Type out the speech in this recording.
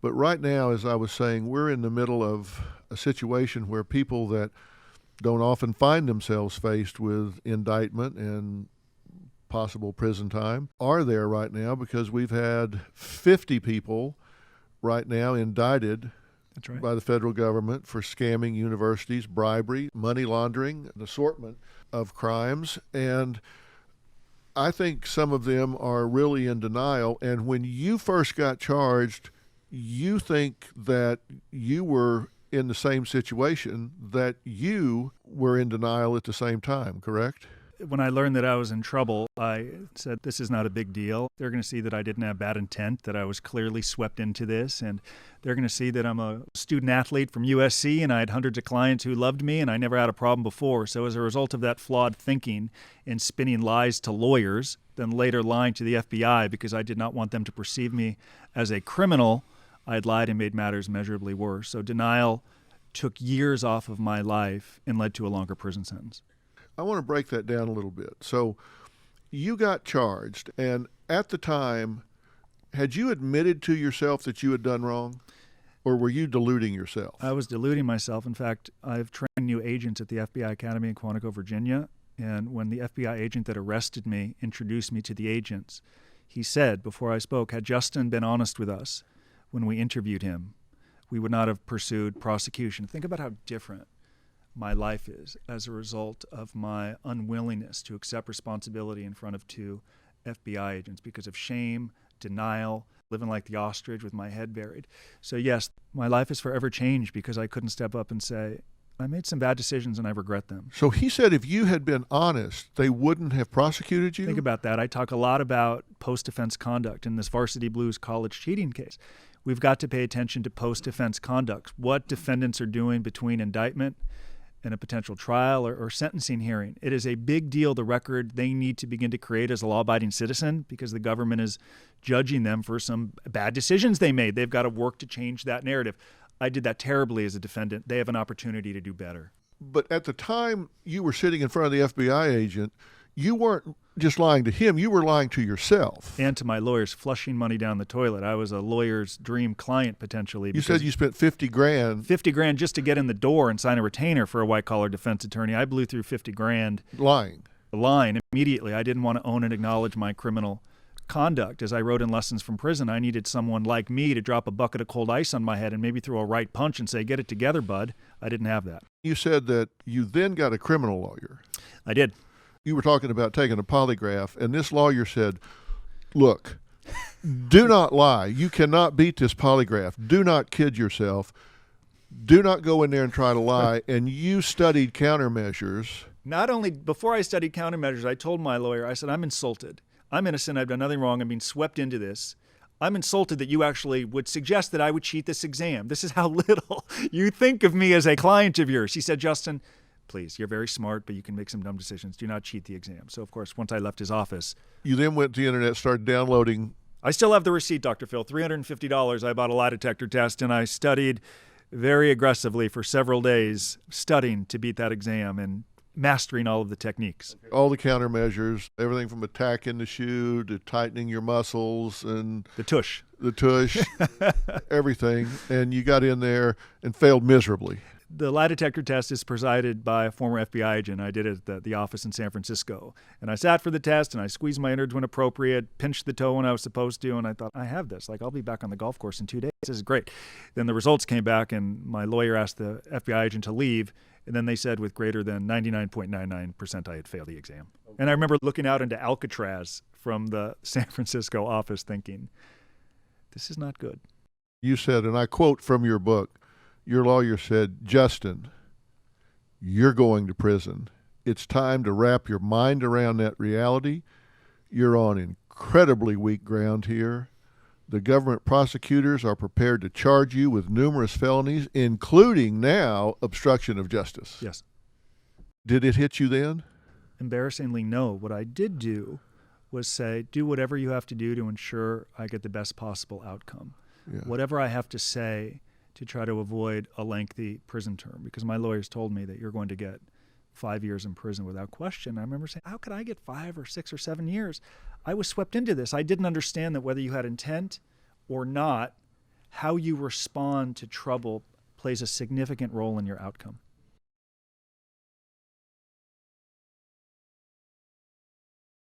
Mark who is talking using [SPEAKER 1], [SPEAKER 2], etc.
[SPEAKER 1] But right now, as I was saying, we're in the middle of a situation where people that don't often find themselves faced with indictment and possible prison time are there right now, because we've had 50 people right now indicted.
[SPEAKER 2] That's right.
[SPEAKER 1] By the federal government for scamming universities, bribery, money laundering, an assortment of crimes. And I think some of them are really in denial. And when you first got charged, you think that you were in the same situation, that you were in denial at the same time, correct?
[SPEAKER 2] When I learned that I was in trouble, I said, this is not a big deal. They're going to see that I didn't have bad intent, that I was clearly swept into this, and they're going to see that I'm a student athlete from USC, and I had hundreds of clients who loved me, and I never had a problem before. So as a result of that flawed thinking and spinning lies to lawyers, then later lying to the FBI because I did not want them to perceive me as a criminal, I had lied and made matters measurably worse. So denial took years off of my life and led to a longer prison sentence.
[SPEAKER 1] I want to break that down a little bit. So you got charged, and at the time, had you admitted to yourself that you had done wrong, or were you deluding yourself?
[SPEAKER 2] I was deluding myself. In fact, I've trained new agents at the FBI Academy in Quantico, Virginia, and when the FBI agent that arrested me introduced me to the agents, he said, before I spoke, had Justin been honest with us when we interviewed him, we would not have pursued prosecution. Think about how different my life is as a result of my unwillingness to accept responsibility in front of two FBI agents because of shame, denial, living like the ostrich with my head buried. So yes, my life is forever changed because I couldn't step up and say, I made some bad decisions and I regret them.
[SPEAKER 1] So he said if you had been honest, they wouldn't have prosecuted you?
[SPEAKER 2] Think about that. I talk a lot about post-defense conduct in this Varsity Blues college cheating case. We've got to pay attention to post-defense conduct, what defendants are doing between indictment and a potential trial or sentencing hearing. It is a big deal, the record they need to begin to create as a law-abiding citizen, because the government is judging them for some bad decisions they made. They've got to work to change that narrative. I did that terribly as a defendant. They have an opportunity to do better.
[SPEAKER 1] But at the time you were sitting in front of the FBI agent, you weren't just lying to him, you were lying to yourself.
[SPEAKER 2] And to my lawyers, flushing money down the toilet. I was a lawyer's dream client, potentially.
[SPEAKER 1] You said you spent $50,000.
[SPEAKER 2] $50,000 just to get in the door and sign a retainer for a white-collar defense attorney. I blew through $50,000. Lying immediately. I didn't want to own and acknowledge my criminal conduct. As I wrote in Lessons from Prison, I needed someone like me to drop a bucket of cold ice on my head and maybe throw a right punch and say, get it together, bud. I didn't have that.
[SPEAKER 1] You said that you then got a criminal lawyer.
[SPEAKER 2] I did.
[SPEAKER 1] You were talking about taking a polygraph, and this lawyer said, look, do not lie. You cannot beat this polygraph. Do not kid yourself. Do not go in there and try to lie. And you studied countermeasures.
[SPEAKER 2] Not only, before I studied countermeasures, I told my lawyer, I said, I'm insulted. I'm innocent. I've done nothing wrong. I'm being swept into this. I'm insulted that you actually would suggest that I would cheat this exam. This is how little you think of me as a client of yours. She said, Justin, please, you're very smart, but you can make some dumb decisions. Do not cheat the exam. So, of course, once I left his office.
[SPEAKER 1] You then went to the internet, started downloading.
[SPEAKER 2] I still have the receipt, Dr. Phil. $350. I bought a lie detector test, and I studied very aggressively for several days, studying to beat that exam and mastering all of the techniques.
[SPEAKER 1] All the countermeasures, everything from attacking the shoe to tightening your muscles and
[SPEAKER 2] the tush,
[SPEAKER 1] everything. And you got in there and failed miserably.
[SPEAKER 2] The lie detector test is presided by a former FBI agent. I did it at the office in San Francisco. And I sat for the test, and I squeezed my innards when appropriate, pinched the toe when I was supposed to, and I thought, I have this. Like, I'll be back on the golf course in 2 days. This is great. Then the results came back, and my lawyer asked the FBI agent to leave, and then they said with greater than 99.99% I had failed the exam. And I remember looking out into Alcatraz from the San Francisco office thinking, this is not good.
[SPEAKER 1] You said, and I quote from your book, your lawyer said, Justin, you're going to prison. It's time to wrap your mind around that reality. You're on incredibly weak ground here. The government prosecutors are prepared to charge you with numerous felonies, including now obstruction of justice.
[SPEAKER 2] Yes.
[SPEAKER 1] Did it hit you then?
[SPEAKER 2] Embarrassingly, no. What I did do was say, do whatever you have to do to ensure I get the best possible outcome. Yeah. Whatever I have to say to try to avoid a lengthy prison term, because my lawyers told me that you're going to get 5 years in prison without question. I remember saying, how could I get 5 or 6 or 7 years? I was swept into this. I didn't understand that whether you had intent or not, how you respond to trouble plays a significant role in your outcome.